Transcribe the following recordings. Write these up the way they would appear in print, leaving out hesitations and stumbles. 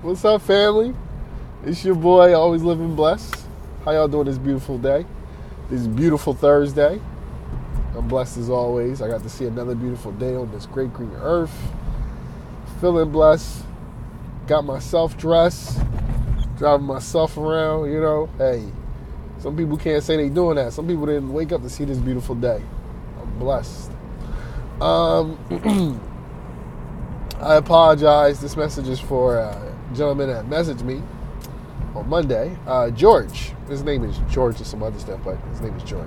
What's up, family? It's your boy, always living blessed. How y'all doing this beautiful day? This beautiful Thursday. I'm blessed as always. I got to see another beautiful day on this great green earth. Feeling blessed. Got myself dressed. Driving myself around, you know. Hey, some people can't say they doing that. Some people didn't wake up to see this beautiful day. I'm blessed. I apologize. This message is for a gentleman that messaged me on Monday. George. His name is George and some other stuff, but his name is George.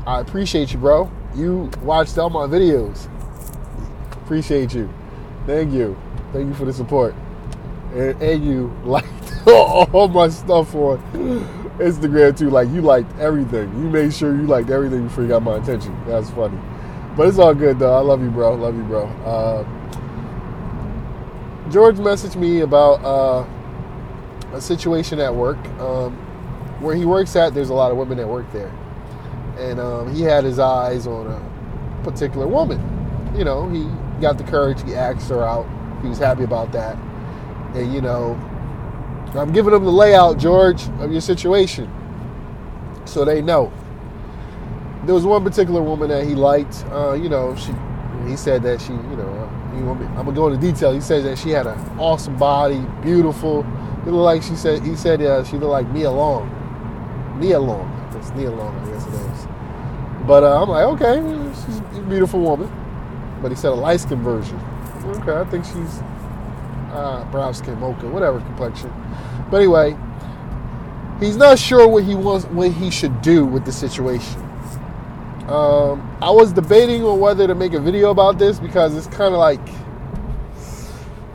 I appreciate you, bro. You watched all my videos. Appreciate you. Thank you. Thank you for the support. And you liked all my stuff on Instagram too. Like, you liked everything. You made sure you liked everything before you got my attention. That's funny. But it's all good, though. I love you, bro. Love you, bro. George messaged me about a situation at work. Where he works at, there's a lot of women that work there. And he had his eyes on a particular woman. You know, he got the courage. He asked her out. He was happy about that. And, you know, I'm giving him the layout, George, of your situation so they know. There was one particular woman that he liked. You know, he said that she, you know, I'm going to go into detail. He said that she had an awesome body, beautiful. It looked like he said she looked like Nia Long. Nia Long. It's Nia Long, I guess it is. But I'm like, okay, she's a beautiful woman. But he said a light-skinned version. Okay, I think she's brown skin, mocha, whatever complexion. But anyway, he's not sure what he should do with the situation. I was debating on whether to make a video about this because it's kind of like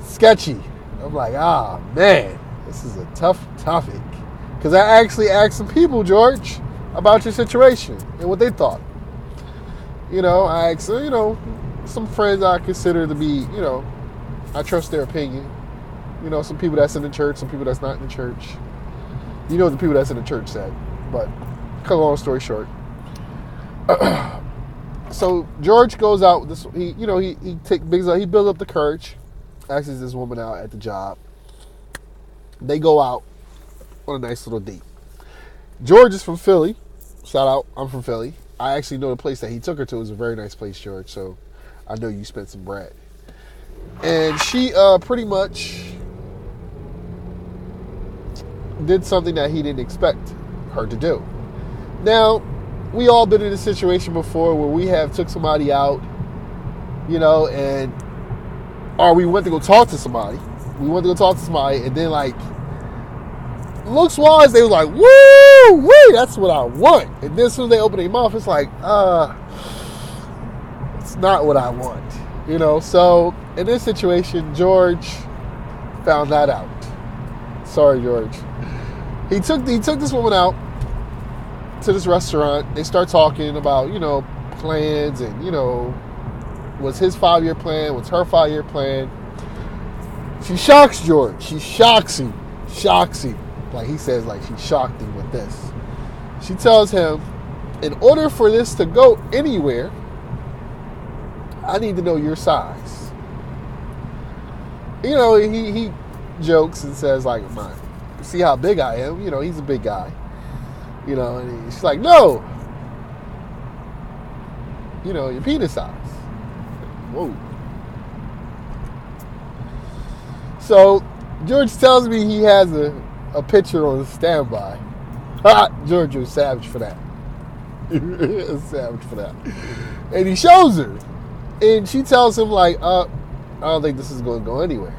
sketchy. I'm like, man, this is a tough topic. Because I actually asked some people, George, about your situation and what they thought. You know, I asked, you know, some friends I consider to be, you know, I trust their opinion. You know, some people that's in the church, some people that's not in the church. You know what the people that's in the church said. But, cut a long story short. So George goes out. He builds up the courage, asks this woman out at the job. They go out on a nice little date. George is from Philly. Shout out, I'm from Philly. I actually know the place that he took her to is a very nice place, George. So I know you spent some bread. And she pretty much did something that he didn't expect her to do. Now, we all been in a situation before where we have took somebody out, you know, or we went to go talk to somebody. And then, like, looks wise, they was like, woo, that's what I want. And then as soon as they open their mouth, it's like, it's not what I want, you know. So in this situation, George found that out. Sorry, George. He took this woman out to this restaurant. They start talking about, you know, plans and, you know, what's his 5-year plan, what's her 5-year plan. She shocks George. She shocks him. Like he says, like she shocked him with this. She tells him, in order for this to go anywhere, I need to know your size. You know, he jokes and says, like, see how big I am? You know, he's a big guy. You know, and she's like, no. You know, your penis size. Whoa. So, George tells me he has a picture on standby. George was savage for that. And he shows her. And she tells him, like, I don't think this is going to go anywhere.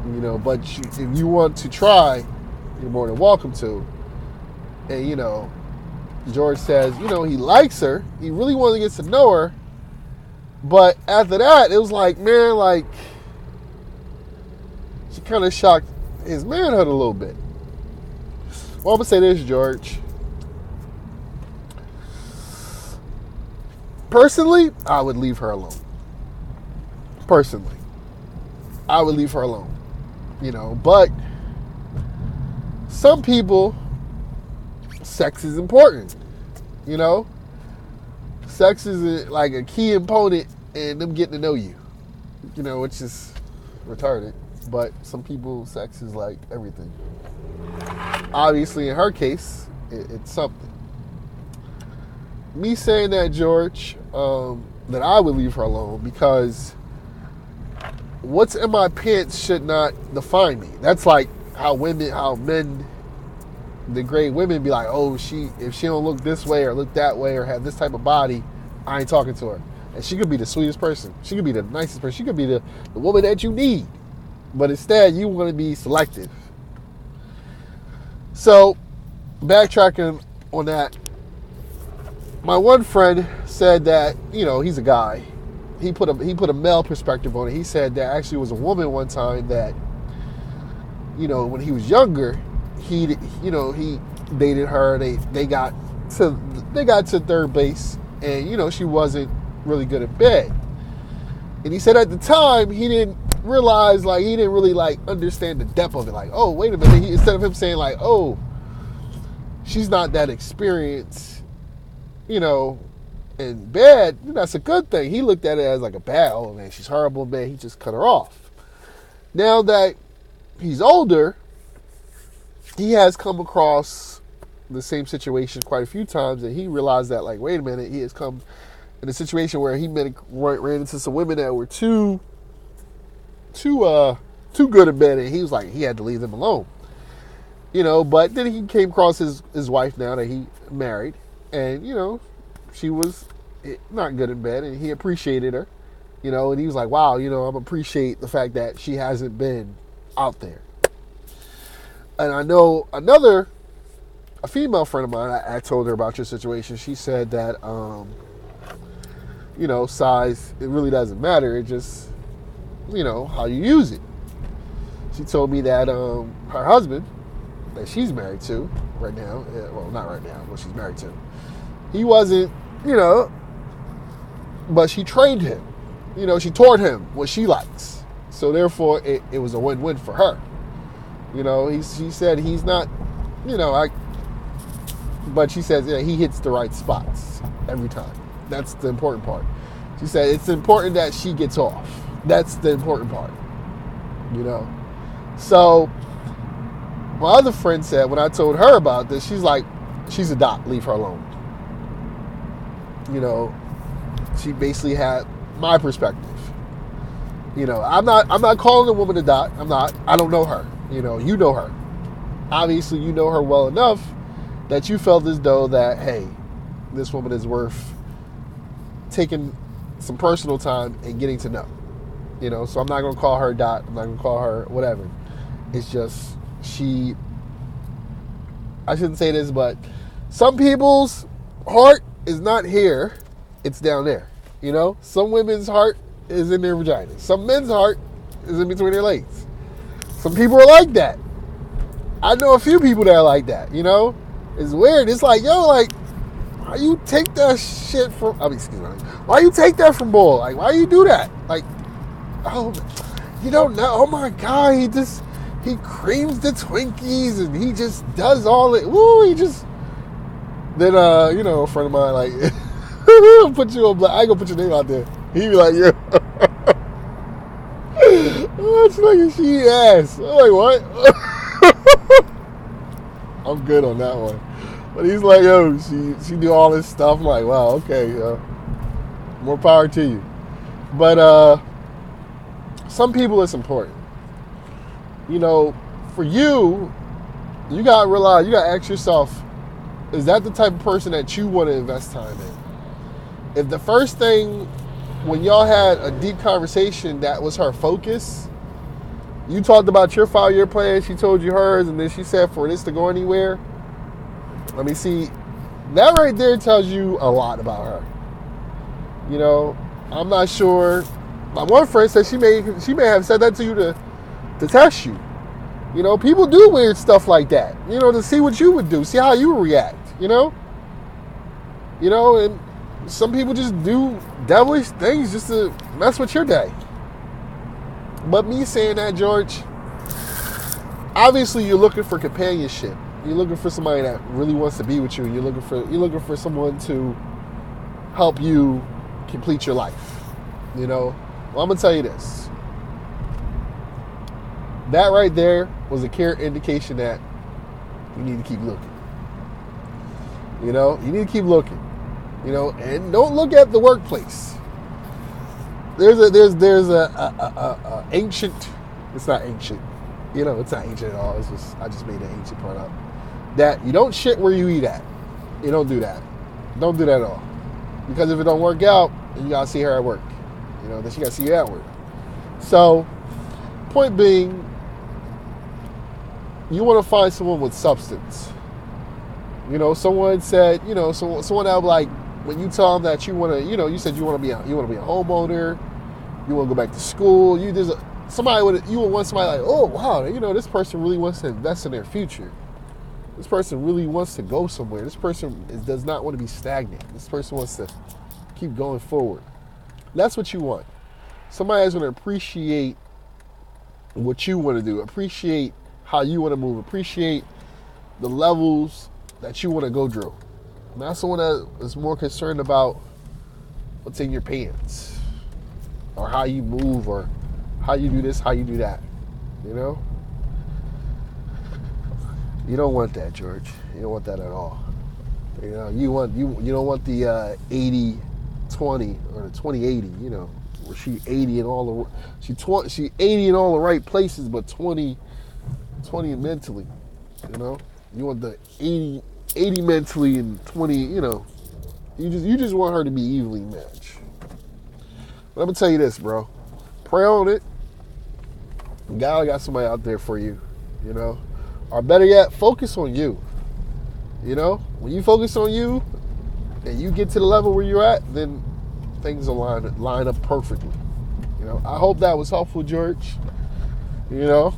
You know, but if you want to try, you're more than welcome to. And, you know, George says, you know, he likes her. He really wants to get to know her. But after that, it was like, man, like, she kind of shocked his manhood a little bit. Well, I'm going to say this, George. Personally, I would leave her alone. You know, but some people, sex is important. You know? Sex is like a key component in them getting to know you. You know, which is retarded. but some people, sex is like everything. Obviously, in her case, it's something. Me saying that, George, that I would leave her alone because what's in my pants should not define me. That's like how men degrade women, be like, oh, if she don't look this way or look that way or have this type of body, I ain't talking to her. And she could be the sweetest person. She could be the nicest person. She could be the woman that you need. But instead, you want to be selective. So, backtracking on that, my one friend said that, he's a guy. He put a male perspective on it. He said there actually was a woman one time that, when he was younger, he dated her. They got to third base, and she wasn't really good at bed. And he said at the time he didn't realize, like, he didn't really like understand the depth of it. Like, oh, wait a minute. Instead of him saying like, oh, she's not that experienced, in bed, that's a good thing. He looked at it as like a bad, oh man, she's horrible in bed. He just cut her off. Now that he's older, he has come across the same situation quite a few times, and he realized that, like, wait a minute, he has come in a situation where he ran into some women that were too good in bed, and he was like, he had to leave them alone. But then he came across his wife now that he married, and she was not good in bed, and he appreciated her, and he was like, wow, I appreciate the fact that she hasn't been out there. And I know a female friend of mine, I told her about your situation. She said that, size, it really doesn't matter. It just, how you use it. She told me that her husband, that she's married to right now, well, not right now, but she's married to, he wasn't, but she trained him. She taught him what she likes. So therefore, it was a win-win for her. She said he's not, but she says, yeah, he hits the right spots every time. That's the important part. She said it's important that she gets off. That's the important part. So my other friend said, when I told her about this, she's like, she's a dot, leave her alone. She basically had my perspective. I'm not calling the woman a dot. I don't know her. You know her. Obviously, you know her well enough that you felt as though that, hey, this woman is worth taking some personal time and getting to know. So I'm not going to call her a dot. I'm not going to call her whatever. It's just I shouldn't say this, but some people's heart is not here. It's down there. Some women's heart is in their vagina. Some men's heart is in between their legs. Some people are like that. I know a few people that are like that, It's weird. It's like, why you take that shit from, why you take that from Bull? Like, why you do that? Like, oh, you don't know. Oh my God, he creams the Twinkies and he just does all it. Woo, then, a friend of mine, like, put you on black. I ain't gonna put your name out there. He be like, yeah. Oh, it's like she ass. I'm like, what? I'm good on that one. But he's like, yo, she do all this stuff. I'm like, wow, okay, more power to you. But some people it's important. For you gotta realize, you gotta ask yourself, is that the type of person that you want to invest time in? If the first thing, when y'all had a deep conversation, that was her focus, you talked about your 5-year plan, she told you hers, and then she said for this to go anywhere, let me see, that right there tells you a lot about her. I'm not sure. My one friend said she may have said that to you to test you. People do weird stuff like that, to see what you would do, see how you would react, and some people just do devilish things just to mess with your day. But me saying that, George, obviously you're looking for companionship. You're looking for somebody that really wants to be with you. You're looking for someone to help you complete your life. Well, I'm gonna tell you this. That right there was a clear indication that you need to keep looking. You know, you need to keep looking. You know, and don't look at the workplace. There's a ancient. It's not ancient. You know, it's not ancient at all. It's just I just made an ancient part up. That you don't shit where you eat at. You don't do that. Don't do that at all. Because if it don't work out, then you gotta see her at work. You know, then she gotta see you at work. So, point being, you want to find someone with substance. You know, someone said, you know, someone that like when you tell them that you want to, you know, you said you want to be a homeowner, you want to go back to school. You would want somebody like, oh wow, you know, this person really wants to invest in their future. This person really wants to go somewhere. This person does not want to be stagnant. This person wants to keep going forward. That's what you want. Somebody that's going to appreciate what you want to do, appreciate how you want to move, appreciate the levels that you want to go through. Not someone that is more concerned about what's in your pants or how you move or how you do this, how you do that. You know? You don't want that, George. You don't want that at all. You know, you don't want the 80-20 or the 20-80, you know, where she 80 in all the she 80 in all the right places, but 20 mentally. You know? You want the 80 mentally and 20, you know. You just want her to be evenly matched. But I'm gonna tell you this, bro. Pray on it. God got somebody out there for you, you know. Or better yet, focus on you. You know, when you focus on you and you get to the level where you're at, then things will line up perfectly. You know, I hope that was helpful, George. You know,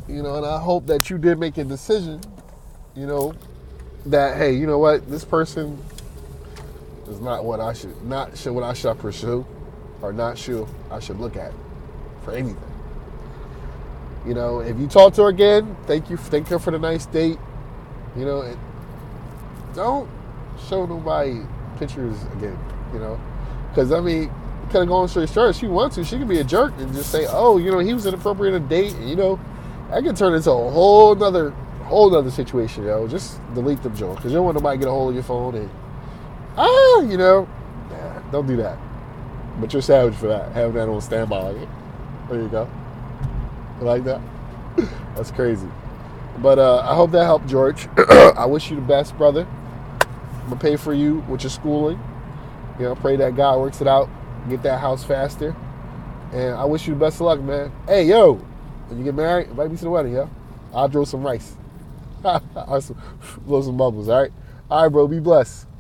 and I hope that you did make a decision, you know, that hey, you know what, this person is not what I should pursue, or not sure I should look at for anything. You know, if you talk to her again, thank her for the nice date. You know, and don't show nobody pictures again. You know, because I mean, you could have gone straight. If she wants to, she could be a jerk and just say, "Oh, you know, he was inappropriate on a date," and you know, that could turn into a whole nother situation. You know, just delete them, Joe, because you don't want nobody to get a hold of your phone and you know, don't do that. But you're savage for that, having that on standby. Like, there you go. You like that? That's crazy. But I hope that helped, George. I wish you the best, brother. I'm going to pay for you with your schooling. You know, pray that God works it out. Get that house faster. And I wish you the best of luck, man. Hey, yo, when you get married, invite me to the wedding, yo. I'll throw some rice. I'll blow some bubbles, all right? All right, bro, be blessed.